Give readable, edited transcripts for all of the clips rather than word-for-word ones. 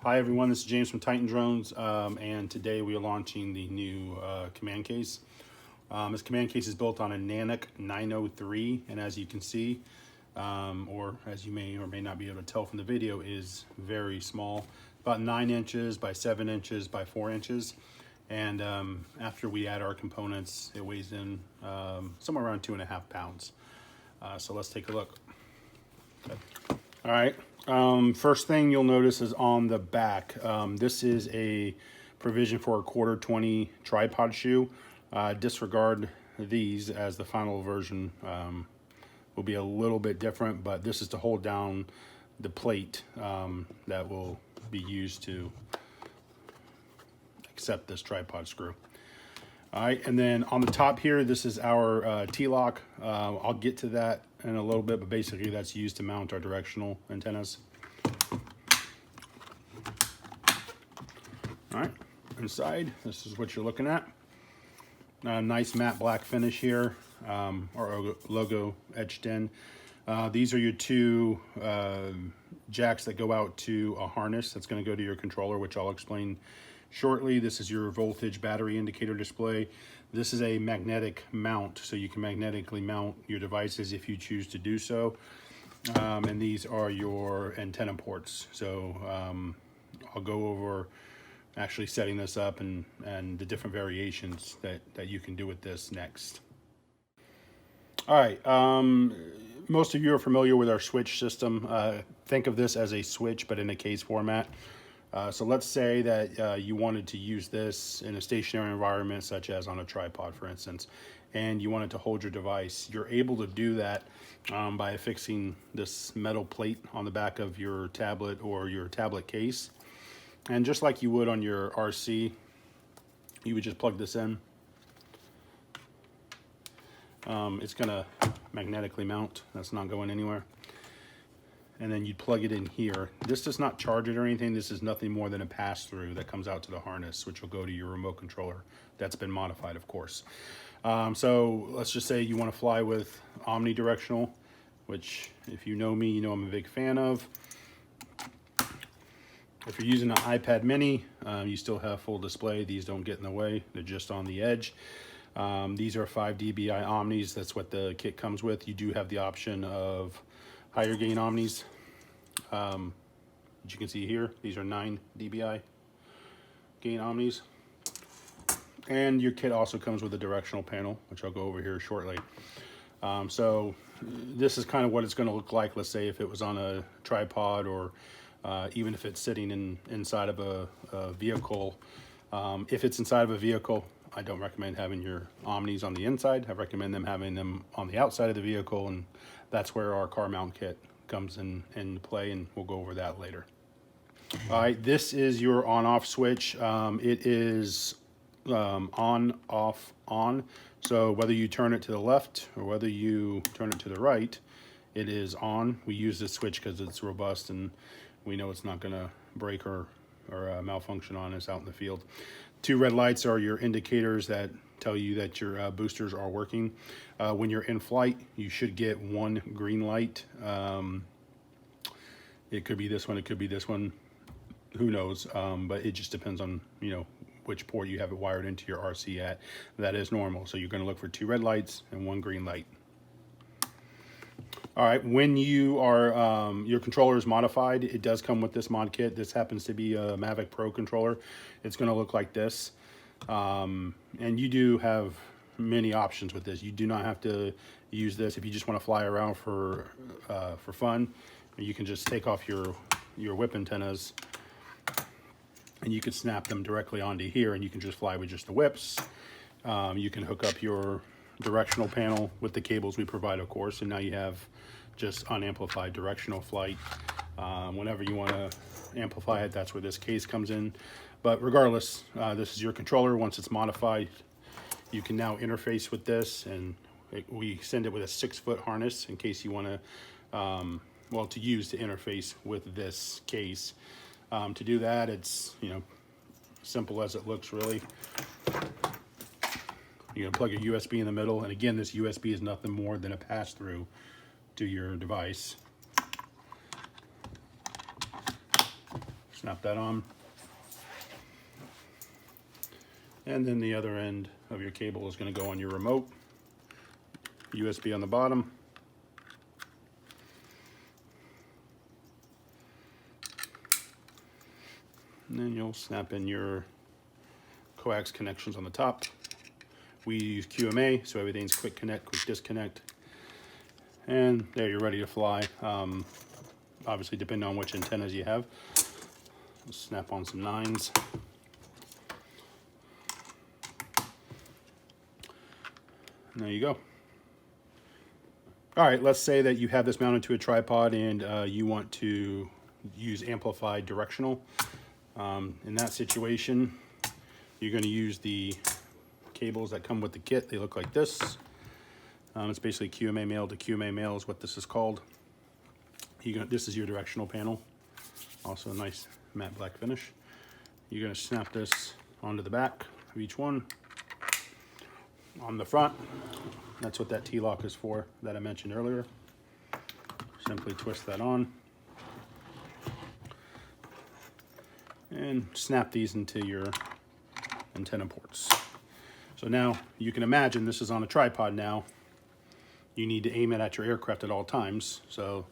Hi everyone, this is James from Titan Drones, and today we are launching the new command case. This command case is built on a Nanic 903, and as you can see, or as you may or may not be able to tell from the video, is very small, about 9 inches by 7 inches by 4 inches. And after we add our components, it weighs in somewhere around 2.5 pounds. So let's take a look. Okay. All right. First thing you'll notice is on the back. This is a provision for a 1/4 tripod shoe. Disregard these, as the final version will be a little bit different, but this is to hold down the plate that will be used to accept this tripod screw. All right, and then on the top here, this is our T-lock. I'll get to that in a little bit, but basically that's used to mount our directional antennas. All right, inside, this is what you're looking at. Nice matte black finish here, our logo etched in. These are your two jacks that go out to a harness that's going to go to your controller, which I'll explain shortly. This is your voltage battery indicator display. This is a magnetic mount, so you can magnetically mount your devices if you choose to do so. And these are your antenna ports. So I'll go over actually setting this up and the different variations that you can do with this next. All right, most of you are familiar with our switch system. Think of this as a switch, but in a case format. So let's say that you wanted to use this in a stationary environment, such as on a tripod, for instance, and you wanted to hold your device. You're able to do that by affixing this metal plate on the back of your tablet or your tablet case. And just like you would on your RC, you would just plug this in. It's gonna magnetically mount. That's not going anywhere. And then you'd plug it in here. This does not charge it or anything. This is nothing more than a pass-through that comes out to the harness, which will go to your remote controller. That's been modified, of course. So let's just say you want to fly with omnidirectional, which if you know me, you know I'm a big fan of. If you're using an iPad mini, you still have full display. These don't get in the way. They're just on the edge. These are 5 dBi Omnis. That's what the kit comes with. You do have the option of higher gain Omnis. As you can see here, these are 9 dBi gain Omnis. And your kit also comes with a directional panel, which I'll go over here shortly. So this is kind of what it's going to look like. Let's say if it was on a tripod, or even if it's sitting inside of a vehicle. If it's inside of a vehicle, I don't recommend having your Omnis on the inside. I recommend them having them on the outside of the vehicle, and that's where our car mount kit comes in play, and we'll go over that later. All right, this is your on-off switch. It is on, off, on. So whether you turn it to the left or whether you turn it to the right, it is on. We use this switch because it's robust and we know it's not gonna break or malfunction on us out in the field. 2 red lights are your indicators that tell you that your boosters are working. When you're in flight, you should get 1 green light. It could be this one, it could be this one, who knows, but it just depends on, you know, which port you have it wired into your RC at. That is normal. So you're gonna look for 2 red lights and 1 green light. All right, when you are, your controller is modified, it does come with this mod kit. This happens to be a Mavic Pro controller. It's gonna look like this. And you do have many options with this. You do not have to use this if you just wanna fly around for fun. You can just take off your whip antennas and you can snap them directly onto here, and you can just fly with just the whips. You can hook up your directional panel with the cables we provide, of course, and now you have just unamplified directional flight. Whenever you want to amplify it, that's where this case comes in. But regardless, this is your controller. Once it's modified, you can now interface with this, and we send it with a 6-foot harness in case you want to, well, to use to interface with this case. To do that, it's, you know, simple as it looks, really. You're gonna plug a USB in the middle, and again, this USB is nothing more than a pass-through to your device. Snap that on. And then the other end of your cable is going to go on your remote. USB on the bottom. And then you'll snap in your coax connections on the top. We use QMA, so everything's quick connect, quick disconnect. And there, you're ready to fly. Obviously, depending on which antennas you have. Let's snap on some 9s. And there you go. All right, let's say that you have this mounted to a tripod and you want to use amplified directional. In that situation, you're going to use the cables that come with the kit. They look like this. It's basically QMA male to QMA male is what this is called. This is your directional panel. Also a nice matte black finish. You're going to snap this onto the back of each one. On the front, that's what that T-lock is for that I mentioned earlier. Simply twist that on. And snap these into your antenna ports. So now you can imagine this is on a tripod now. You need to aim it at your aircraft at all times. So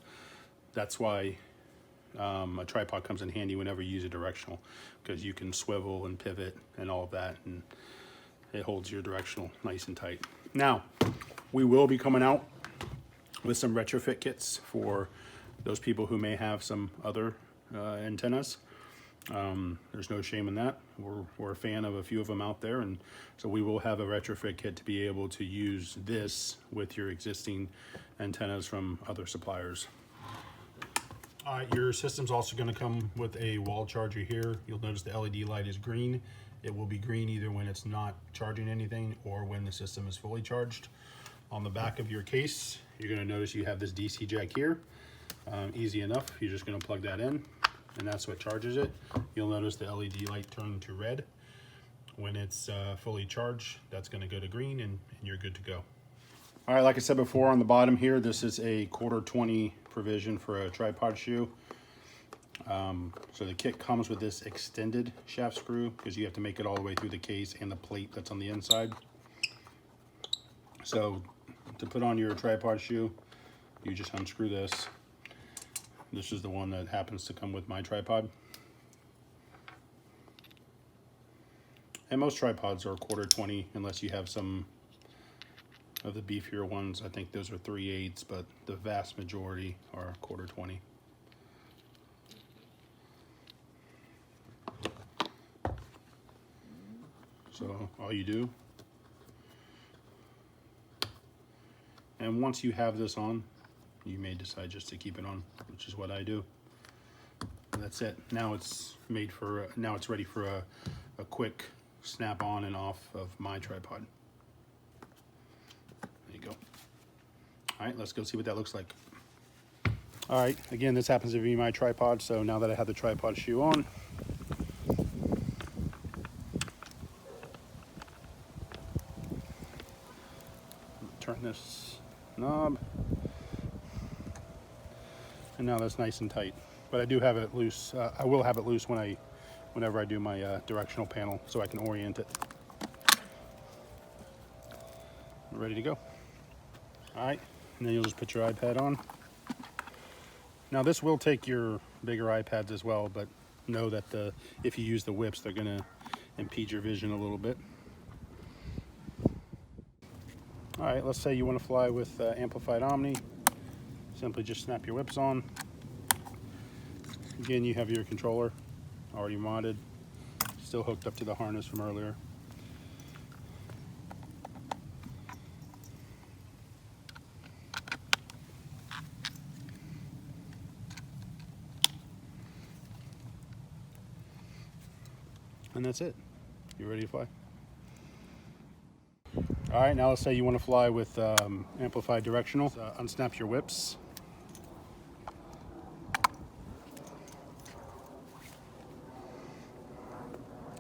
that's why a tripod comes in handy whenever you use a directional, because you can swivel and pivot and all of that, and it holds your directional nice and tight. Now, we will be coming out with some retrofit kits for those people who may have some other antennas. There's no shame in that. We're a fan of a few of them out there, and so we will have a retrofit kit to be able to use this with your existing antennas from other suppliers. All right, your system's also going to come with a wall charger here. You'll notice the LED light is green. It will be green either when it's not charging anything or when the system is fully charged. On the back of your case, you're going to notice you have this DC jack here. Easy enough. You're just going to plug that in, and that's what charges it. You'll notice the LED light turn to red. When it's fully charged, that's going to go to green, and you're good to go. All right, like I said before, on the bottom here, this is a 1/4-20 provision for a tripod shoe. So the kit comes with this extended shaft screw because you have to make it all the way through the case and the plate that's on the inside. So to put on your tripod shoe, you just unscrew this. This is the one that happens to come with my tripod. And most tripods are 1/4-20 unless you have some of the beefier ones. I think those are 3/8, but the vast majority are 1/4-20. So all you do, and once you have this on, you may decide just to keep it on, which is what I do. And that's it. Now it's made for. Now it's ready for a quick snap on and off of my tripod. There you go. All right, let's go see what that looks like. All right, again, this happens to be my tripod. So now that I have the tripod shoe on, turn this knob, and now that's nice and tight. But I do have it loose. I will have it loose whenever I do my directional panel, so I can orient it. Ready to go. All right, and then you'll just put your iPad on. Now this will take your bigger iPads as well, but know that if you use the whips, they're going to impede your vision a little bit. All right, let's say you want to fly with amplified Omni. Simply just snap your whips on. Again, you have your controller already modded, still hooked up to the harness from earlier. And that's it. You're ready to fly. All right, now let's say you want to fly with amplified directional. Unsnap your whips.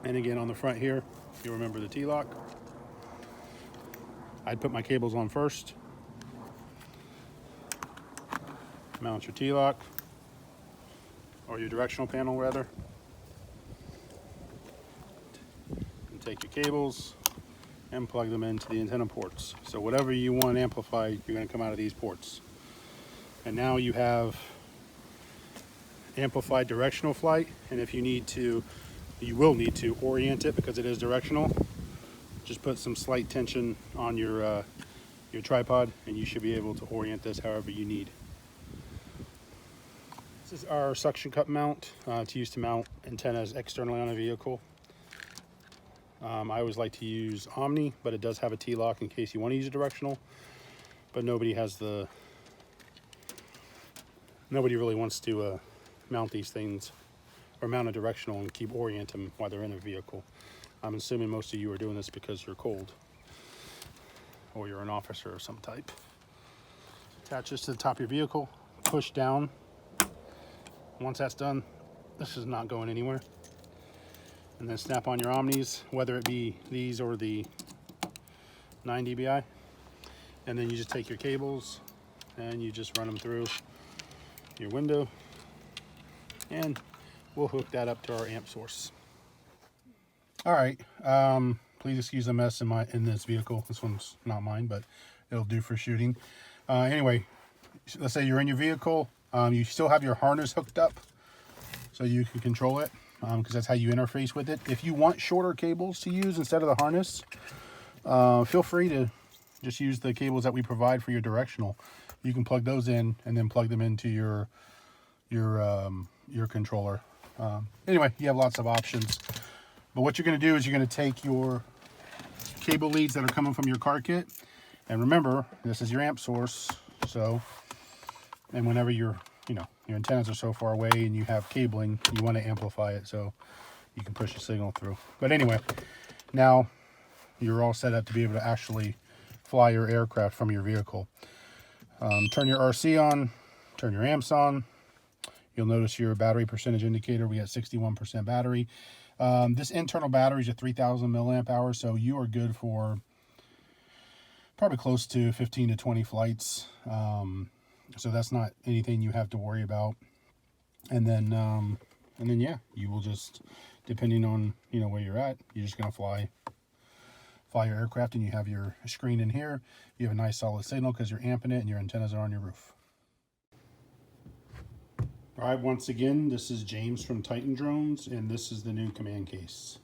And again, on the front here, you'll remember the T-lock. I'd put my cables on first. Mount your T-lock, or your directional panel rather. take your cables and plug them into the antenna ports. So whatever you want amplified, you're going to come out of these ports. And now you have amplified directional flight, and if you need to, you will need to orient it because it is directional. Just put some slight tension on your tripod and you should be able to orient this however you need. This is our suction cup mount. It's used to mount antennas externally on a vehicle. I always like to use Omni, but it does have a T-lock in case you want to use a directional, but nobody really wants to mount these things or mount a directional and keep orient them while they're in a vehicle. I'm assuming most of you are doing this because you're cold or you're an officer of some type. Attach this to the top of your vehicle, push down. Once that's done, this is not going anywhere. And then snap on your Omnis, whether it be these or the 9 dBi. And then you just take your cables and you just run them through your window, and we'll hook that up to our amp source. All right, please excuse the mess in this vehicle. This one's not mine, but it'll do for shooting. Anyway, let's say you're in your vehicle. You still have your harness hooked up so you can control it, because that's how you interface with it. If you want shorter cables to use instead of the harness, feel free to just use the cables that we provide for your directional. You can plug those in and then plug them into your controller. Anyway, you have lots of options. But what you're going to do is you're going to take your cable leads that are coming from your car kit, and remember, this is your amp source. So, and whenever your antennas are so far away and you have cabling, you want to amplify it so you can push the signal through. But anyway, now you're all set up to be able to actually fly your aircraft from your vehicle. Turn your RC on, turn your amps on. You'll notice your battery percentage indicator. We got 61% battery. This internal battery is a 3,000 milliamp hours, so you are good for probably close to 15 to 20 flights. So that's not anything you have to worry about. And then yeah, you will just, depending on where you're at, you're just gonna fly your aircraft, and you have your screen in here. You have a nice solid signal because you're amping it and your antennas are on your roof. All right, once again, this is James from Titan Drones, and this is the new command case.